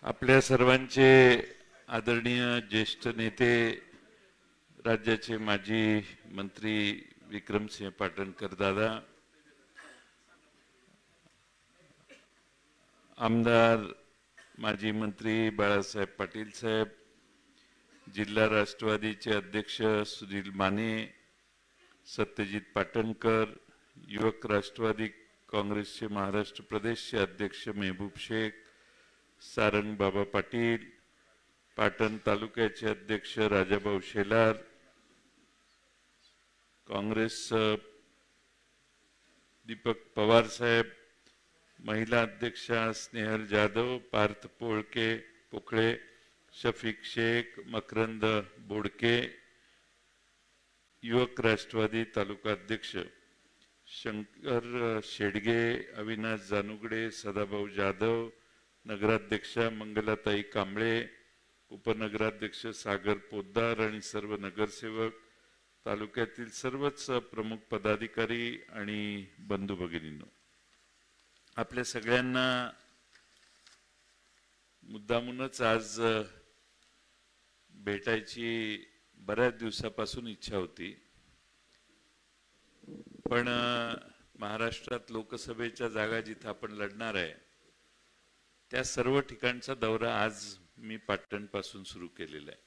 आपल्या सर्वांचे आदरणीय ज्येष्ठ नेते राज्याचे माजी मंत्री विक्रमसिंह पाटणकर दादा, आमदार माजी मंत्री बाळासाहेब पाटील साहेब, जिल्हा राष्ट्रवादीचे अध्यक्ष सुनील माने, सत्यजित पाटणकर, युवक राष्ट्रवादी काँग्रेसचे महाराष्ट्र प्रदेशचे अध्यक्ष मेहबूब शेख, सारंग बाबा पाटील, पाटण तालुक्याचे अध्यक्ष राजाभाऊ शेलार, काँग्रेस दीपक पवार साहेब, महिला अध्यक्षा स्नेहल जाधव, पार्थ पोखळे, शफीक शेख, मकरंद बोडके, युवक राष्ट्रवादी तालुका अध्यक्ष शंकर शेडगे, अविनाश जानुगडे, सदाभाऊ जाधव, नगराध्यक्षा मंगलाताई कांबळे, उपनगराध्यक्ष सागर पोद्दार आणि सर्व नगरसेवक, तालुक्यातील सर्वच प्रमुख पदाधिकारी आणि बंधू भगिनींनो, आपल्या सगळ्यांना मुद्दामूनच आज भेटायची बऱ्याच दिवसापासून इच्छा होती, पण महाराष्ट्रात लोकसभेच्या जागा जिथे आपण लढणार आहे त्या सर्व ठिकाणचा दौरा आज मी पाटण पासून सुरू केलेला आहे।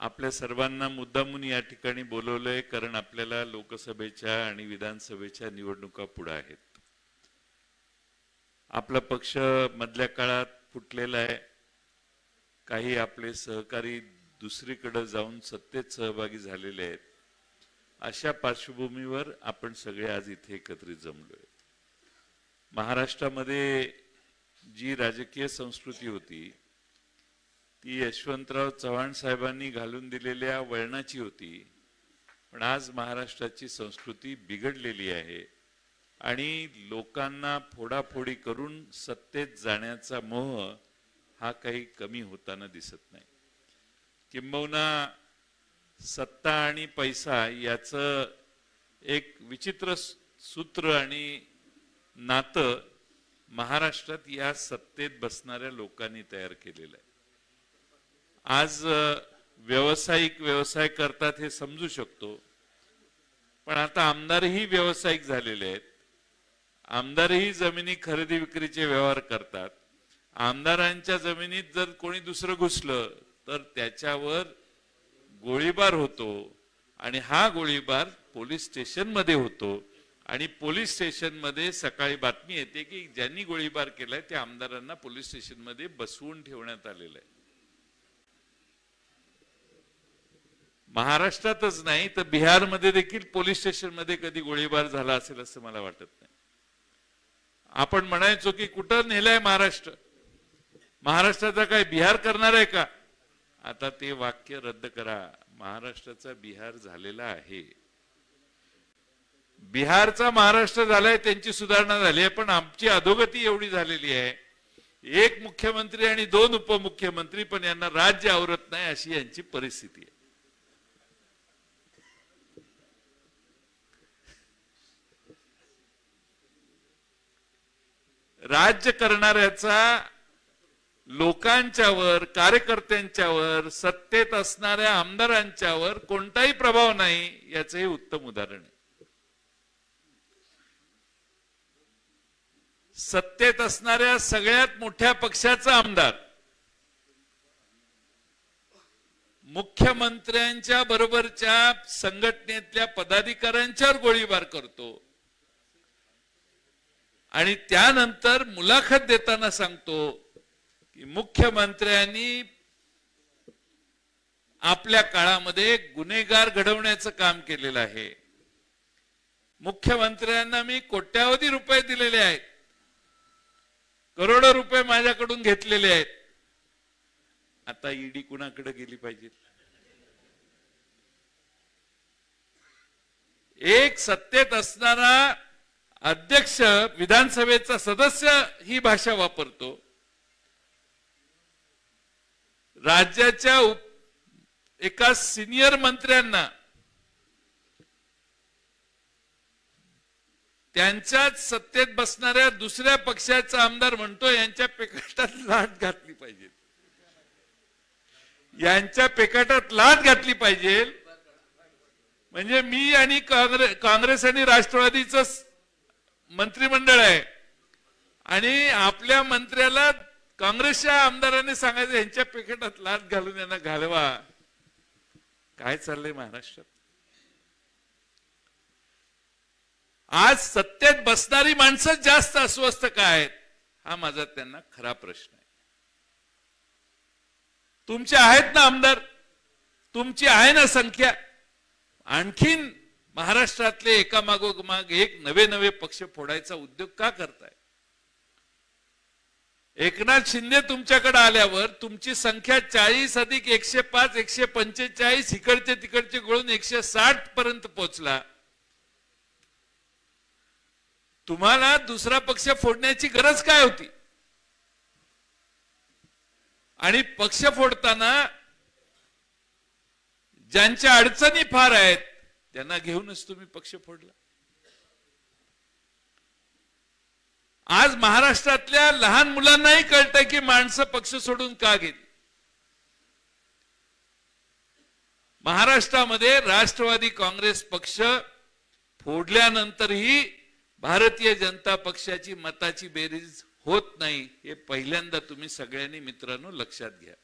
आपल्या सर्वांना मुद्दामून या ठिकाणी बोलवलंय कारण आपल्याला लोकसभेच्या आणि विधानसभेच्या निवडणुका पुढे आहेत। आपला पक्ष मधल्या काळात फुटलेला आहे, काही आपले सहकारी दुसरीकडे जाऊन सत्तेत सहभागी झालेले आहेत। अशा पार्श्वभूमीवर आपण सगळे आज इथे एकत्रित जमलोय। महाराष्ट्रामध्ये जी राजकीय संस्कृती होती ती यशवंतराव चव्हाण साहेबांनी घालून दिलेल्या वळणाची होती, पण आज महाराष्ट्राची संस्कृती बिघडलेली आहे आणि लोकांना फोडाफोडी करून सत्तेत जाण्याचा मोह हा काही कमी होताना दिसत नाही। किंबहुना सत्ता आणि पैसा याचं एक विचित्र सूत्र आणि नातं महाराष्ट्रात या सत्तेत बसणाऱ्या लोकांनी तयार केलेलं आहे। आज व्यवसाय करतात हे समजू शकतो, पण आता आमदारही व्यावसायिक झालेले आहेत। आमदारही जमिनी खरेदी विक्रीचे व्यवहार करतात। आमदारांच्या जमिनीत जर कोणी दुसरं घुसलं तर त्याच्यावर गोळीबार होतो आणि हा गोळीबार पोलीस स्टेशन मध्ये होतो आणि पोलीस स्टेशन मध्ये सकाळी बातमी येते की ज्यांनी गोळीबार केलाय त्या आमदारांना पोलीस स्टेशन मध्ये बसवून ठेवण्यात आलेलं आहे। महाराष्ट्रातच नाही तर बिहारमध्ये देखील पोलीस स्टेशन मध्ये कधी गोळीबार झाला असेल असं मला वाटत नाही। आपण म्हणायचो की कुठं नेलाय महाराष्ट्र, महाराष्ट्राचा काय बिहार करणार आहे का? आता ते वाक्य रद्द करा। महाराष्ट्राचा बिहार झालेला आहे, बिहारचा महाराष्ट्र झालाय, त्यांची सुधारणा झाली आहे, पण आमची अधोगती एवढी झालेली आहे, एक मुख्यमंत्री आणि दोन उपमुख्यमंत्री, पण यांना राज्य आवरत नाही अशी यांची परिस्थिती आहे। राज्य करणाऱ्याचा लोकांच्यावर, कार्यकर्त्यांच्यावर, सत्तेत असणाऱ्या आमदारांच्यावर कोणताही प्रभाव नाही याचं हे उत्तम उदाहरण आहे। सत्तेत असणाऱ्या सगळ्यात मोठ्या पक्षाचा आमदार मुख्यमंत्र्यांच्या बरोबरच्या संघटनेतल्या पदाधिकाऱ्यांच्यावर गोळीबार करतो आणि त्यानंतर मुलाखत देताना सांगतो की मुख्यमंत्र्यांनी आपल्या काळामध्ये गुन्हेगार घडवण्याचं काम केलेलं आहे, मुख्यमंत्र्यांना मी कोट्यावधी रुपये दिलेले आहेत, करोडो रुपये माझ्याकडून घेतलेले आहेत। आता ईडी कुणाकडे गेली पाहिजे? एक सत्तेत असणारा अध्यक्ष, विधानसभेचा सदस्य ही भाषा वापरतो, राज्याच्या एका सिनियर मंत्र्यांना त्यांच्याच सत्तेत बसणाऱ्या दुसऱ्या पक्षाचा आमदार म्हणतो यांच्या पेकाटात लाट घातली पाहिजे, यांच्या पेकाटात लाट घातली पाहिजे. म्हणजे मी आणि काँग्रेस आणि राष्ट्रवादीचं मंत्रिमंडळ आहे आणि आपल्या मंत्र्याला काँग्रेसच्या आमदारांनी सांगायचं यांच्या पेकाटात लाट घालून यांना घालवा. काय चाललंय महाराष्ट्रात? आज सत्तेत बसणारी माणसं जास्त अस्वस्थ का आहेत, हा माझा त्यांना खरा प्रश्न आहे. तुमचे आहेत ना आमदार, तुमची आहे ना संख्या, आणखीन महाराष्ट्रातले एकामागोमाग एक नवे नवे पक्ष फोडायचा उद्योग का करताय? एकनाथ शिंदे तुमच्याकडे आल्यावर तुमची संख्या 40 अधिक 105 145 इकडचे तिकडचे गळून 160 पर्यंत पोहोचला. तुम्हाला दुसरा पक्ष फोडण्याची गरज काय होती? आणि पक्ष फोडताना ज्यांच्या अडचणी फार आहेत त्यांना घेऊनच तुम्ही पक्ष फोडला. आज महाराष्ट्रातल्या लहान मुलांनाही कळतंय की माणसं पक्ष सोडून का गेली. महाराष्ट्रामध्ये राष्ट्रवादी काँग्रेस पक्ष फोडल्यानंतरही भारतीय जनता पक्षाची मताची बेरीज होत नाही, हे पहिल्यांदा तुम्ही सगळ्यांनी मित्रांनो लक्षात घ्या.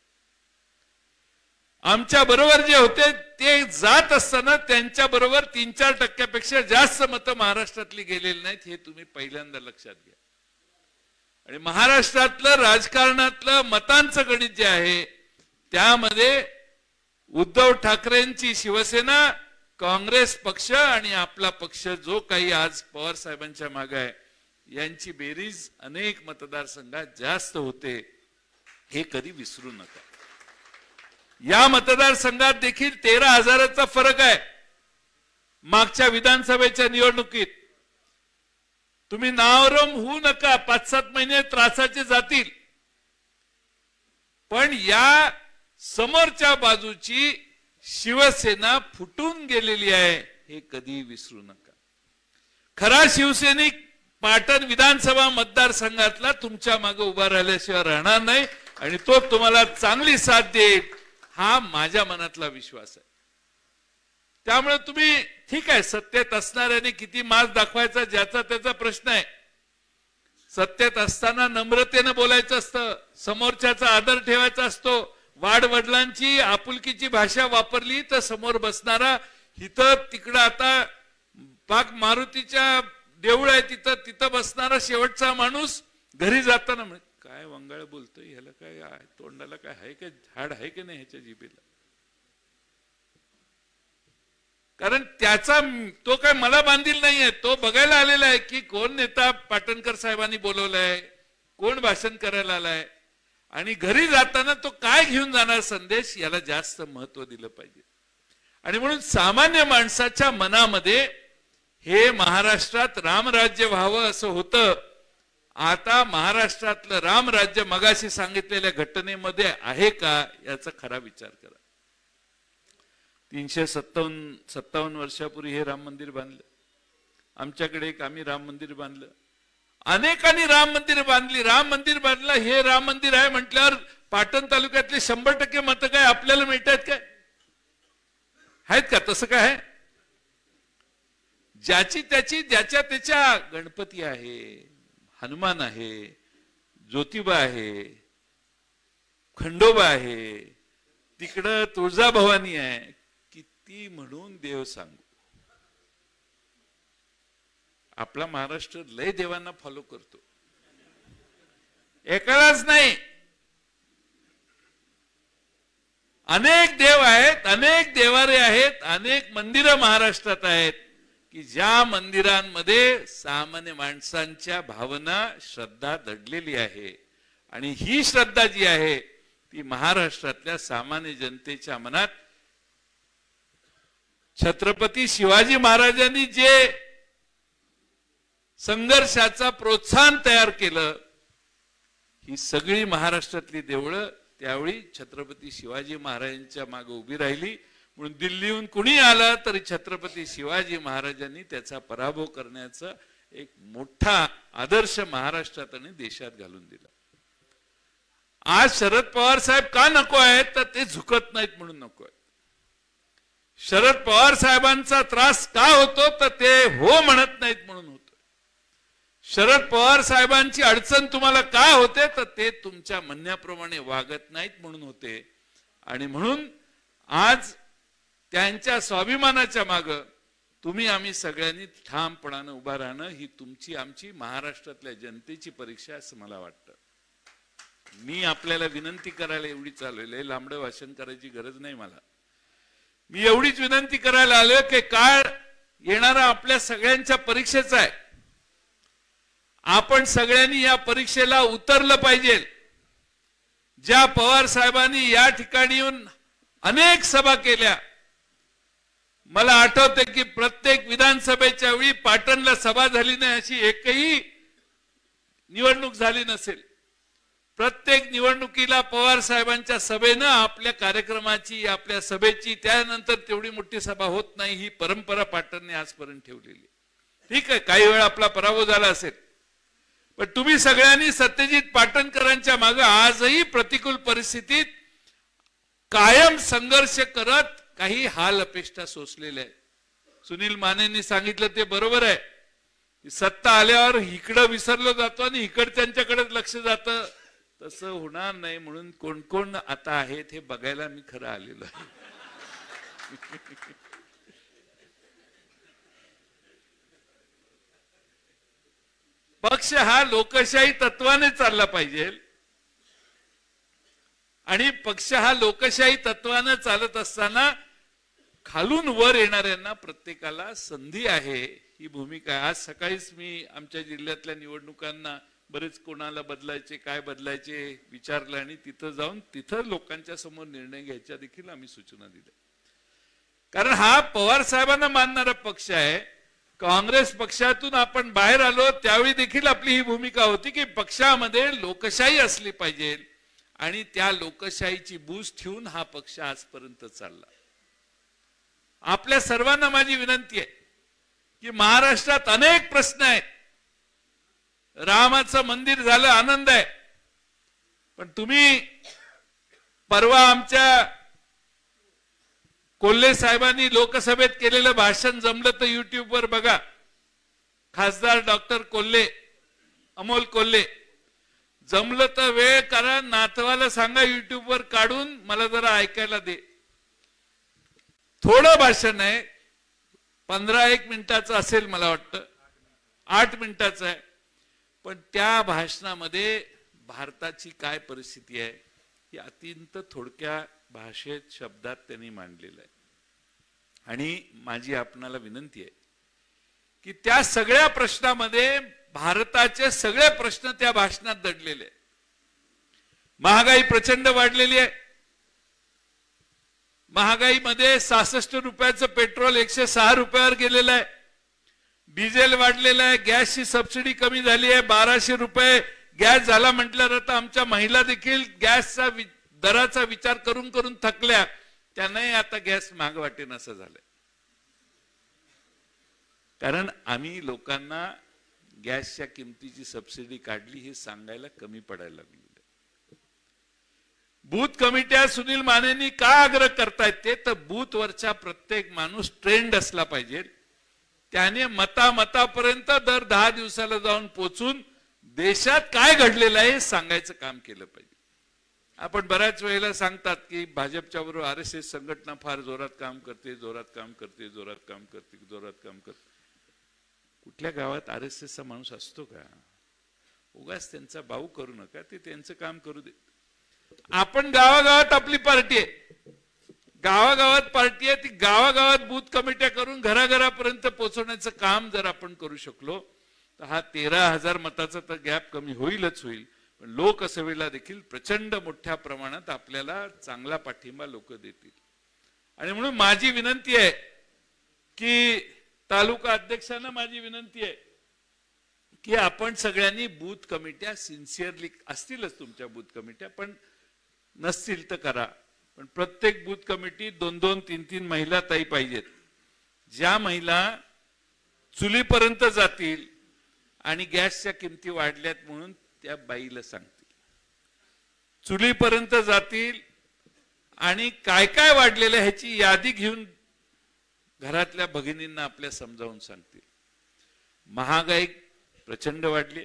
आमच्या बरोबर जे होते ते जात असताना त्यांच्या बरोबर 3-4% जास्त मतं महाराष्ट्रातली गेलेली नाहीत, हे तुम्ही पहिल्यांदा लक्षात घ्या. आणि महाराष्ट्रातलं राजकारणातलं मतांचं गणित जे आहे त्यामध्ये उद्धव ठाकरेंची शिवसेना, काँग्रेस पक्ष आणि आपला पक्ष जो काही आज पवार साहेबांच्या मागे आहे यांची बेरीज अनेक मतदारसंघात जास्त होते, हे कधी विसरू नका. या मतदारसंघात देखील 13,000चा फरक आहे. मागच्या विधानसभेच्या निवडणुकीत तुम्ही नावरम होऊ नका, 5-7 महिने त्रासाचे जातील, पण या समोरच्या बाजूची शिवसेना फुटून गेलेली आहे, हे कधी विसरू नका. खरा शिवसैनिक पाटण विधानसभा मतदारसंघातला तुमच्या मागे उभा राहिल्याशिवाय राहणार नाही आणि तो तुम्हाला चांगली साथ देईल, हा माझ्या मनातला विश्वास आहे. त्यामुळे तुम्ही ठीक आहे, सत्तेत असणाऱ्याने किती मास दाखवायचा ज्याचा त्याचा प्रश्न आहे. सत्तेत असताना नम्रतेने बोलायचं असतं, समोरच्याचा आदर ठेवायचा असतो. वाडवडिलांची आपुलकीची भाषा वापरली तर समोर बसणारा इथं तिकडं आता पाक मारुतीच्या देऊळ आहे तिथं बसणारा शेवटचा माणूस घरी जाताना म्हणे काय वंगाळ बोलतोय, ह्याला काय आहे, तोंडाला काय आहे का, झाड आहे की नाही ह्याच्या जिभेला. कारण त्याचा तो काय मला बांधील नाहीये, तो बघायला आलेला आहे की कोण नेता पाटणकर साहेबांनी बोलवलाय, कोण भाषण करायला आलाय आणि घरी जाताना तो काय घेऊन जाणार संदेश, याला जास्त महत्व दिलं पाहिजे. आणि म्हणून सामान्य माणसाच्या मनामध्ये हे महाराष्ट्रात रामराज्य व्हावं असं होतं. आता महाराष्ट्रातलं रामराज्य मगाशी सांगितलेल्या घटनेमध्ये आहे का याचा खरा विचार करा. 357 वर्षापूर्वी हे राम मंदिर बांधलं. आमच्याकडे एक आम्ही राम मंदिर बांधलं, अनेकांनी राम मंदिर बांधली. राम मंदिर बांधलं, हे राम मंदिर आहे म्हटल्यावर पाटण तालुक्यातले 100% मतं काय आपल्याला मिळतात काय? आहेत का? तसं काय आहे? ज्याची त्याची ज्याच्या त्याच्या गणपती आहे, हनुमान आहे, ज्योतिबा आहे, खंडोबा आहे, तिकडं तुळजाभवानी आहे. किती म्हणून देव सांगू, आपला महाराष्ट्र लय देवांना फॉलो करतो. एकालाच नाही, अनेक देव आहेत, अनेक देवारे आहेत, अनेक मंदिरं महाराष्ट्रात आहेत की ज्या मंदिरांमध्ये सामान्य माणसांच्या भावना, श्रद्धा दडलेली आहे. आणि ही श्रद्धा जी आहे ती महाराष्ट्रातल्या सामान्य जनतेच्या मनात छत्रपती शिवाजी महाराजांनी जे संघर्षाचा प्रोत्साहन तयार केलं, ही सगळी महाराष्ट्रातली देवळं त्यावेळी छत्रपती शिवाजी महाराजांच्या मागे उभी राहिली. म्हणून दिल्लीहून कुणी आलं तरी छत्रपती शिवाजी महाराजांनी त्याचा पराभव करण्याचं एक मोठा आदर्श महाराष्ट्रात आणि देशात घालून दिला. आज शरद पवार साहेब का नको आहेत तर ते झुकत नाहीत म्हणून नको आहेत. शरद पवार साहेबांचा त्रास का होतो तर ते हो म्हणत नाहीत म्हणून होतो. शरद पवार साहेबांची अडचण तुम्हाला का होते तर ते तुमच्या म्हणण्याप्रमाणे वागत नाहीत म्हणून होते. आणि म्हणून आज त्यांच्या स्वाभिमानाच्या मागे तुम्ही आम्ही सगळ्यांनी ठामपणाने उभा राहणं ही तुमची आमची महाराष्ट्रातल्या जनतेची परीक्षा असं मला वाटतं. मी आपल्याला विनंती करायला एवढी चालवली, लांबडं भाषण करायची गरज नाही मला. मी एवढीच विनंती करायला आलो की काळ येणारा आपल्या सगळ्यांच्या परीक्षेचा आहे. आपण सगळ्यांनी या परीक्षेला उतरलं पाहिजे. ज्या पवार साहेबांनी या ठिकाणी येऊन अनेक सभा केल्या, मला आठवते की प्रत्येक विधानसभेच्या वेळी पाटणला सभा झाली नाही अशी एकही निवडणूक झाली नसेल. प्रत्येक निवडणुकीला पवार साहेबांच्या सभेनं आपल्या कार्यक्रमाची आपल्या सभेची त्यानंतर तेवढी मोठी सभा होत नाही ही परंपरा पाटणने आजपर्यंत ठेवलेली. ठीक आहे, काही वेळा आपला पराभव झाला असेल, पण तुम्ही सगळ्यांनी सत्यजित पाटणकरांच्या मागे आजही प्रतिकूल परिस्थितीत कायम संघर्ष करत काही हाल अपेक्षा सोसलेले आहेत. सुनील मानेंनी सांगितलं ते बरोबर आहे. सत्ता आल्यावर इकडं विसरलं जातो आणि इकडच्यांच्याकडे लक्ष जातं. तसं होणार नाही म्हणून कोण कोण आता आहेत हे बघायला मी खरं आलेलो आहे. पक्ष हा लोकशाही तत्वाने चालला पाहिजे आणि पक्ष हा लोकशाही तत्वाने चालत असताना खालून वर येणाऱ्यांना प्रत्येकाला संधी आहे ही भूमिका. आज सकाळीच मी आमच्या जिल्ह्यातल्या निवडणुकांना बरेच कोणाला बदलायचे काय बदलायचे विचारलं आणि तिथं जाऊन तिथं लोकांच्या समोर निर्णय घ्यायच्या देखील आम्ही सूचना दिल्या. कारण हा पवार साहेबांना मानणारा पक्ष आहे. काँग्रेस पक्षातून आपण बाहेर आलो त्यावेळी देखील आपली ही भूमिका होती की पक्षामध्ये लोकशाही असली पाहिजे आणि त्या लोकशाहीची बूज ठेवून हा पक्ष आजपर्यंत चालला. आपल्या सर्वांना माझी विनंती आहे की महाराष्ट्रात अनेक प्रश्न आहेत. रामाचं मंदिर झालं आनंद आहे, पण तुम्ही परवा आमच्या कोल्हे साहेबांनी लोकसभेत केलेलं भाषण जमलं तर युट्यूबवर बघा. खासदार डॉक्टर कोल्हे, अमोल कोल्हे, जमलं तर वेळ करा, नातवाला सांगा युट्यूबवर काढून मला जरा ऐकायला दे. थोडं भाषण आहे, 15-1 मिनिटाचं असेल मला वाटतं, 8 मिनिटाचं आहे. पण त्या भाषणामध्ये भारताची काय परिस्थिती आहे ही अत्यंत थोडक्या भाषेत शब्दात त्यांनी मांडलेलं आहे. आणि माझी आपणाला विनंती आहे की त्या सगळ्या प्रश्नामध्ये भारताचे सगळे प्रश्न त्या भाषणात दडलेले आहेत. महागाई प्रचंड वाढलेली आहे. महागाईमध्ये 66 रुपयाचं पेट्रोल 106 रुपयावर गेलेलं आहे. डिझेल वाढलेलं आहे. गॅसची सबसिडी कमी झाली आहे. 1200 रुपये गॅस झाला म्हटल्यावर आता आमच्या महिला देखील गॅसचा दराचा विचार करून करून थकल्या. त्यांनाही आता गॅस महाग वाटेन असं झालंय. कारण आम्ही लोकांना गॅसच्या किमतीची सबसिडी काढली हे सांगायला कमी पडायला लागली. बूथ कमिट्या सुनील मानेंनी का आग्रह करतायत ते तर बूथ वरचा प्रत्येक माणूस ट्रेंड असला पाहिजे. त्याने मतापर्यंत दर 10 दिवसाला जाऊन पोचून देशात काय घडलेलं आहे हे सांगायचं काम केलं पाहिजे. आपण बऱ्याच वेळेला सांगतात की भाजपच्या बरोबर आरएसएस संघटना फार जोरात काम करते, जोरात काम करते, जोरात काम करते, जोरात काम करते. कुठल्या गावात आरएसएसचा माणूस असतो का? उगाच त्यांचा बाऊ करू नका, ते त्यांचं काम करू दे. आपण गावागावात आपली पार्टी आहे, गावागावात पार्टी आहे, ती गावागावात बूथ कमिट्या करून घराघरापर्यंत पोहोचवण्याचं काम जर आपण करू शकलो तर हा 13,000 मताचा तर गॅप कमी होईलच होईल. पण लोकसभेला देखील प्रचंड मोठ्या प्रमाणात आपल्याला चांगला पाठिंबा लोक देतील. आणि म्हणून माझी विनंती आहे की तालुका अध्यक्षांना माझी विनंती आहे की आपण सगळ्यांनी बूथ कमिट्या सिन्सिअरली असतीलच तुमच्या बूथ कमिट्या, पण नसतील तर करा. पण प्रत्येक बूथ कमिटी 2-2, 3-3 महिला ताई पाहिजेत. ज्या महिला चुलीपर्यंत जातील, आणि गॅसच्या किमती वाढल्यात म्हणून त्या बाईला सांगतील, चुलीपर्यंत जातील आणि काय काय वाढलेलं ह्याची यादी घेऊन घरातल्या भगिनींना आपल्या समजावून सांगतील. महागाई प्रचंड वाढली,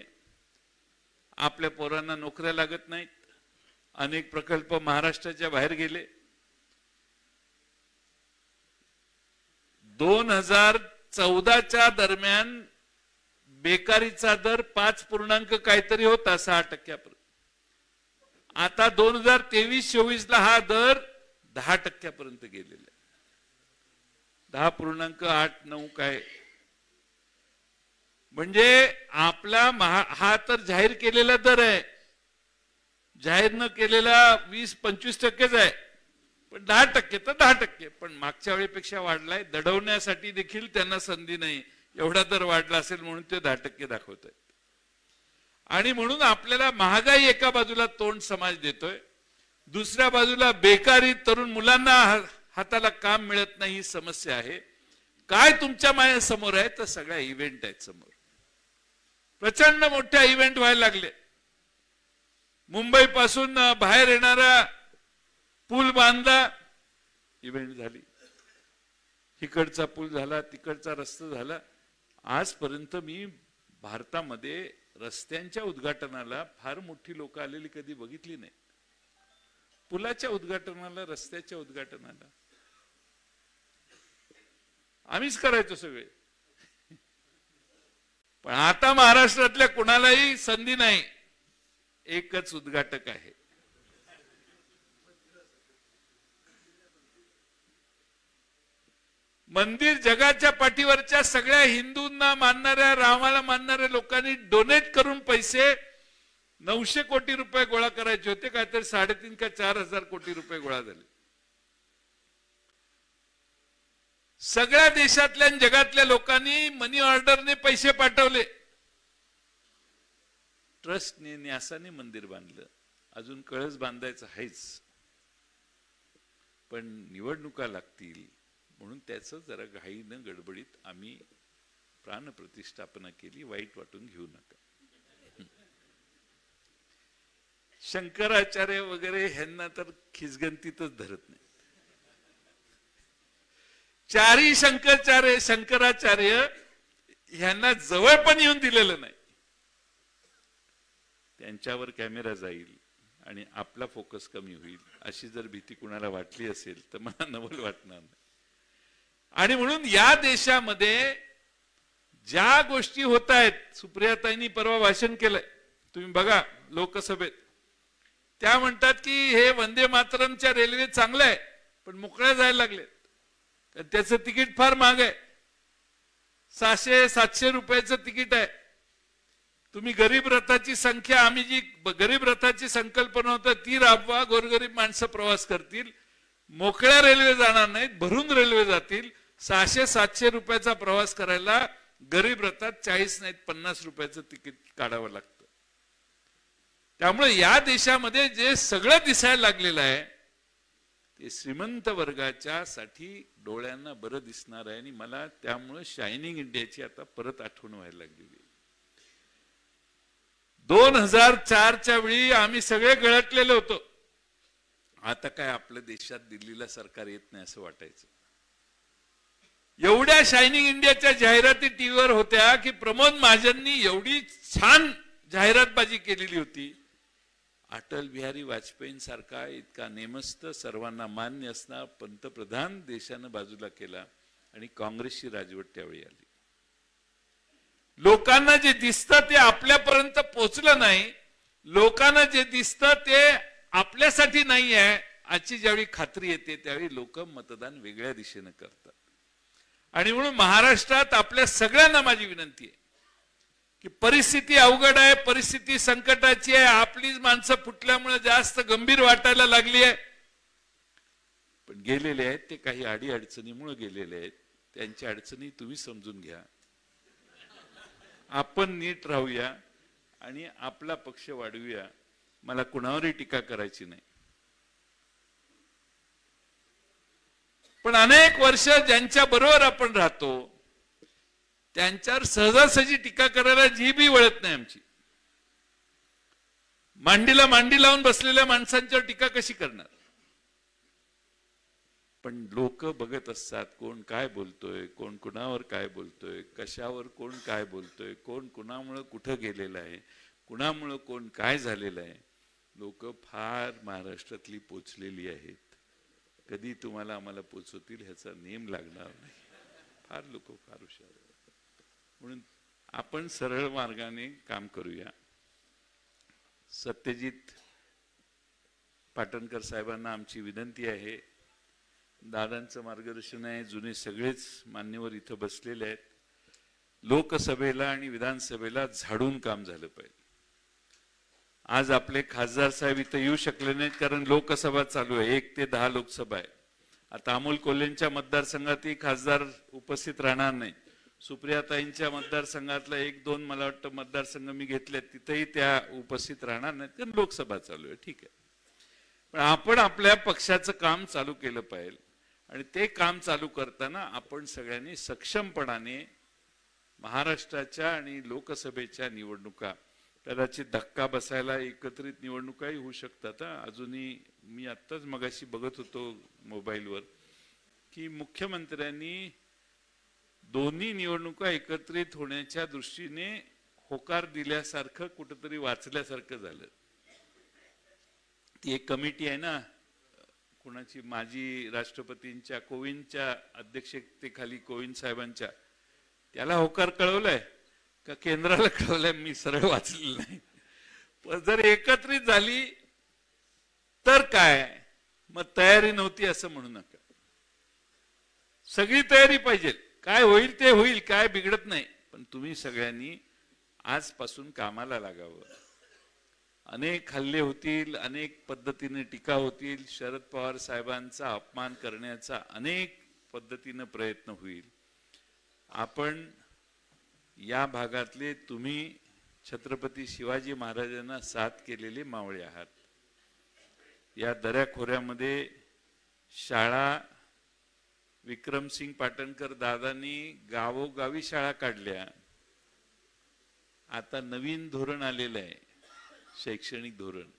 आपल्या पोरांना नोकऱ्या लागत नाहीत, अनेक प्रकल्प महाराष्ट्राच्या बाहेर गेले. 2014च्या दरम्यान बेकारीचा दर 5 काहीतरी होता 6%. आता 2023-24ला हा दर 10% गेलेला आहे. 10.8-9 काय. म्हणजे आपला हा तर जाहीर केलेला दर आहे, जाहीर न केलेला 20-25%च आहे. पण 10% तर 10%. पण मागच्या वेळेपेक्षा वाढलाय. दडवण्यासाठी देखील त्यांना संधी नाही, एवढा दर वाढला असेल म्हणून ते 10% दाखवत आहेत. आणि म्हणून आपल्याला महागाई एका बाजूला तोंड समाज देतोय, दुसऱ्या बाजूला बेकारी, तरुण मुलांना हाताला काम मिळत नाही ही समस्या आहे. काय तुमच्या माया समोर आहे तर सगळ्या इव्हेंट आहेत समोर. प्रचंड मोठ्या इव्हेंट व्हायला लागले. मुंबई पासून बाहेर येणारा पूल बांधला, इव्हेंट झाली. इकडचा पूल झाला, तिकडचा रस्ता झाला. आजपर्यंत मी भारतामध्ये रस्त्यांच्या उद्घाटनाला फार मोठी लोक आलेली कधी बघितली नाही. पुलाच्या उद्घाटनाला, रस्त्याच्या उद्घाटनाला आम्हीच करायचो सगळे. पण आता महाराष्ट्रातल्या कुणालाही संधी नाही, एकच उद्घाटक आहे. मंदिर जगाच्या पाठीवरच्या सगळ्या हिंदूंना मानणाऱ्या, रामाला मानणाऱ्या लोकांनी डोनेट करून पैसे 900 कोटी रुपये गोळा करायचे होते, काहीतरी 3.5 का 4,000 कोटी रुपये गोळा झाले. सगळ्या देशातल्या जगातल्या लोकांनी मनी ऑर्डरने पैसे पाठवले. ट्रस्टने, न्यासाने मंदिर बांधलं. अजून कळस बांधायचं आहेच, पण निवडणुका लागतील म्हणून त्याचं जरा घाईनं गडबडीत आम्ही प्राणप्रतिष्ठापना केली. वाईट वाटून घेऊ नका. शंकराचार्य वगैरे ह्यांना तर खिसगंतीतच धरत नाही. चारी शंकराचार्य ह्यांना जवळ पण येऊन दिलेलं नाही. त्यांच्यावर कॅमेरा जाईल आणि आपला फोकस कमी होईल अशी जर भीती कुणाला वाटली असेल तर मला नवल वाटणार नाही. आणि म्हणून या देशामध्ये ज्या गोष्टी होत आहेत, सुप्रियाताईंनी परवा भाषण केलंय, तुम्ही बघा लोकसभेत. त्या म्हणतात की हे वंदे मातरमच्या रेल्वे चांगलं आहे, पण मोकळ्या जायला लागलेत. त्याचं तिकीट फार महाग आहे, 600-700 रुपयाचं तिकीट आहे. तुम्ही गरीब रथाची संख्या, आम्ही जी गरीब रथाची संकल्पना होती ती राबवा, गोरगरीब माणसं प्रवास करतील. मोकळ्या रेल्वे जाणार नाहीत, भरून रेल्वे जातील. 600-700 रुपयाचा प्रवास करायला गरीब रथात 40 नाहीत 50 रुपयाचं तिकीट काढावं लागतं. त्यामुळे या देशामध्ये जे सगळं दिसायला लागलेलं आहे ते श्रीमंत वर्गाच्या साठी डोळ्यांना बरं दिसणार आहे. आणि मला त्यामुळे शायनिंग इंडियाची आता परत आठवण व्हायला लागलेली. 2004च्या वेळी आम्ही सगळे गळटलेलो होतो. आता काय आपल्या देशात दिल्लीला सरकार येत नाही असं वाटायचं. एवढ्या शायनिंग इंडियाच्या जाहिराती टीव्हीवर होत्या की प्रमोद महाजननी एवढी छान जाहिरातबाजी केलेली होती. अटल बिहारी वाजपेयींसारखा इतका नेमस्त, सर्वांना मान्य असणार पंतप्रधान देशानं बाजूला केला आणि काँग्रेसची राजवट त्यावेळी आली. लोकांना जे दिसतं ते आपल्यापर्यंत पोचलं नाही. लोकांना जे दिसतं ते आपल्यासाठी नाही आहे याची ज्यावेळी खात्री येते त्यावेळी लोक मतदान वेगळ्या दिशेने करतात. आणि म्हणून महाराष्ट्रात आपल्या सगळ्यांना माझी विनंती आहे की परिस्थिती अवघड आहे, परिस्थिती संकटाची आहे. आपलीच माणसं फुटल्यामुळे जास्त गंभीर वाटायला लागली आहे. पण गेलेले आहेत ते काही अडी अडचणीमुळे गेलेले आहेत. त्यांच्या अडचणी तुम्ही समजून घ्या. आपण नीट राहूया आणि आपला पक्ष वाढवूया. मला कुणावरही टीका करायची नाही. पण अनेक वर्ष ज्यांच्या बरोबर आपण राहतो त्यांच्यावर सहजासहजी टीका करायला जीभही वळत नाही आमची. मांडीला मांडी लावून बसलेल्या माणसांच्यावर टीका कशी करणार? पण लोक बघत असतात कोण काय बोलतोय, कोण कुणावर काय बोलतोय, कशावर कोण काय बोलतोय, कोण कुणामुळे कुठं गेलेलं आहे, कुणामुळे कोण काय झालेलं आहे. लोक फार महाराष्ट्रातली पोचलेली आहेत. कधी तुम्हाला आम्हाला पोचवतील ह्याचा नेम लागणार नाही. फार लोक फार हुशार आहेत. म्हणून आपण सरळ मार्गाने काम करूया. सत्यजित पाटणकर साहेबांना आमची विनंती आहे, दादांचं मार्गदर्शन आहे. जुने सगळेच मान्यवर इथं बसलेले आहेत. लोकसभेला आणि विधानसभेला झाडून काम झालं पाहिजे. आज आपले खासदार साहेब इथं येऊ शकले नाहीत कारण लोकसभा चालू आहे. 1 ते 10 लोकसभा आहे. आता अमोल कोल्हेंच्या मतदारसंघातही खासदार उपस्थित राहणार नाही. सुप्रियाताईंच्या मतदारसंघातला 1-2 मला वाटतं मतदारसंघ मी घेतले, तिथेही त्या उपस्थित राहणार नाहीत कारण लोकसभा चालू आहे. ठीक आहे, पण आपण आपल्या पक्षाचं काम चालू केलं पाहिजे. आणि ते काम चालू करताना आपण सगळ्यांनी सक्षमपणाने महाराष्ट्राच्या आणि लोकसभेच्या निवडणुका, कदाचित धक्का बसायला एकत्रित निवडणुकाही होऊ शकतात. अजूनही मी आत्ताच मगाशी बघत होतो मोबाईलवर की मुख्यमंत्र्यांनी दोन्ही निवडणुका एकत्रित होण्याच्या दृष्टीने होकार दिल्यासारखं कुठंतरी वाचल्यासारखं झालं. ती एक कमिटी आहे ना कोणाची, माजी राष्ट्रपतींच्या कोविंदच्या अध्यक्षतेखाली कोविंद साहेबांच्या, त्याला होकार कळवलाय का केंद्राला कळवलाय मी सरळ वाचलेलं नाही. पण जर एकत्रित झाली तर काय, मग तयारी नव्हती असं म्हणू नका. सगळी तयारी पाहिजे. काय होईल ते होईल, काय बिघडत नाही, पण तुम्ही सगळ्यांनी आजपासून कामाला लागावं. अनेक हल्ले होतील, अनेक पद्धतीने टीका होतील, शरद पवार साहेबांचा अपमान करण्याचा अनेक पद्धतीने प्रयत्न होईल. आपण या भागातले तुम्ही छत्रपती शिवाजी महाराजांना साथ केलेले मावळे आहात. या दऱ्याखोऱ्यामध्ये शाळा विक्रमसिंग पाटणकर दादांनी गावोगावी शाळा काढल्या. आता नवीन धोरण आलेलं आहे, शैक्षणिक धोरण.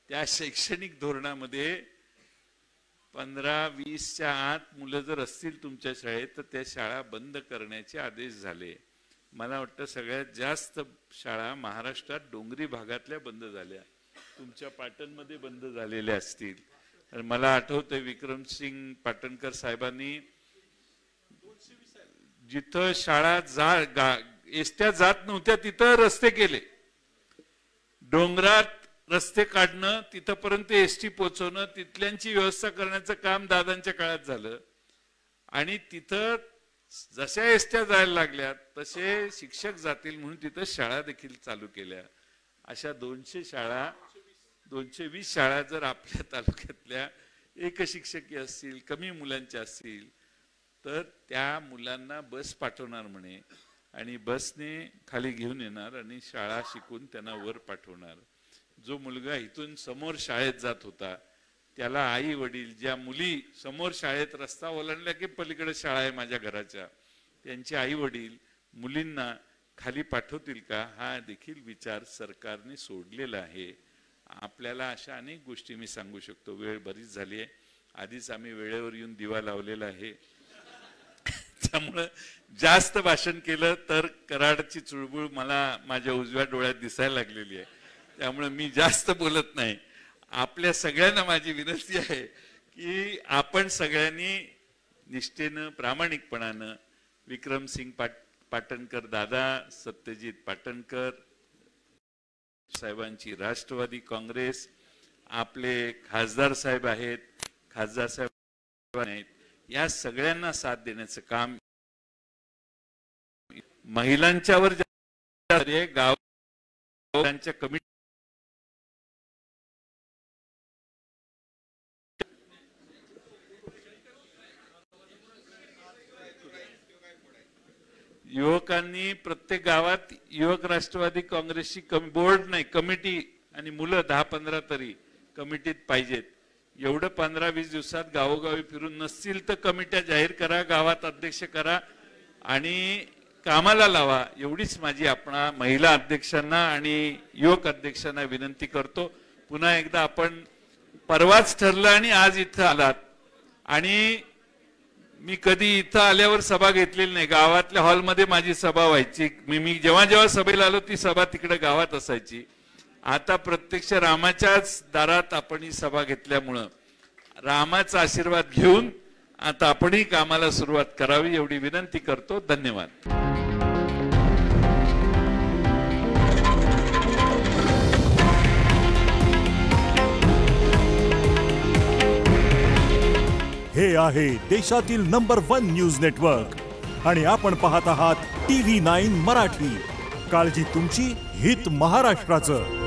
त्या शैक्षणिक धोरणामध्ये 15-20च्या आत मुलं जर असतील तुमच्या शाळेत तर त्या शाळा बंद करण्याचे आदेश झाले. मला वाटतं सगळ्यात जास्त शाळा महाराष्ट्रात डोंगरी भागातल्या बंद झाल्या. तुमच्या पाटणमध्ये बंद झालेल्या असतील. मला आठवतंय विक्रमसिंग पाटणकर साहेबांनी जिथं शाळा एसट्या जात नव्हत्या तिथं रस्ते केले. डोंगरात रस्ते काढणं, तिथपर्यंत एसटी पोहोचवणं, तिथल्यांची व्यवस्था करण्याचं काम दादांच्या काळात झालं. आणि तिथं जशा एसट्या जायला लागल्या तसे शिक्षक जातील म्हणून तिथं शाळा देखील चालू केल्या. अशा 220 शाळा जर आपल्या तालुक्यातल्या एकशिक्षकी असतील, कमी मुलांच्या असतील तर त्या मुलांना बस पाठवणार म्हणे आणि बसने खाली घेऊन येणार आणि शाळा शिकून त्यांना वर पाठवणार. जो मुलगा इथून समोर शाळेत जात होता त्याला आई वडील, ज्या मुली समोर शाळेत रस्ता ओलांडला की पलीकडे शाळा आहे माझ्या घराच्या, त्यांचे आई वडील मुलींना खाली पाठवतील का, हा देखील विचार सरकारने सोडलेला आहे. आपल्याला अशा अनेक गोष्टी मी सांगू शकतो. वेळ बरीच झाली आहे. आधीच आम्ही वेळेवर येऊन दिवा लावलेला आहे. त्यामुळे जास्त भाषण केलं तर कराडची चुळबुळ मला माझ्या उजव्या डोळ्यात दिसायला लागलेली आहे. त्यामुळे मी जास्त बोलत नाही. आपल्या सगळ्यांना माझी विनंती आहे की आपण सगळ्यांनी निष्ठेनं, प्रामाणिकपणानं विक्रमसिंग पाटणकर दादा, सत्यजित पाटणकर साहेबांची राष्ट्रवादी काँग्रेस, आपले खासदार साहेब आहेत, खासदार साहेब आहेत, या सगळ्यांना साथ देण्याचं काम, महिलांच्यावर गावांच्या कमिटी, युवकांनी प्रत्येक गावात युवक राष्ट्रवादी काँग्रेसची बोर्ड नाही, कमिटी आणि मुलं 10-15 तरी कमिटीत पाहिजेत. एवढं 15-20 दिवसात गावोगावी फिरून नसतील तर कमिट्या जाहीर करा, गावात अध्यक्ष करा आणि कामाला लावा, एवढीच माझी आपणा महिला अध्यक्षांना आणि युवक अध्यक्षांना विनंती करतो. पुन्हा एकदा आपण परवाच ठरलं आणि आज इथं आलात, आणि मी कधी इथं आल्यावर सभा घेतलेली नाही. गावातल्या हॉलमध्ये माझी सभा व्हायची. मी जेव्हा सभेला आलो ती सभा तिकडे गावात असायची. आता प्रत्यक्ष रामाच्याच दारात आपण ही सभा घेतल्यामुळं रामाचा आशीर्वाद घेऊन आता आपणही कामाला सुरुवात करावी एवढी विनंती करतो. धन्यवाद. हे आहे देशातील नंबर 1 न्यूज नेटवर्क आणि आपण पाहत आहात TV9 मराठी. काळजी तुमची, हित महाराष्ट्राचं.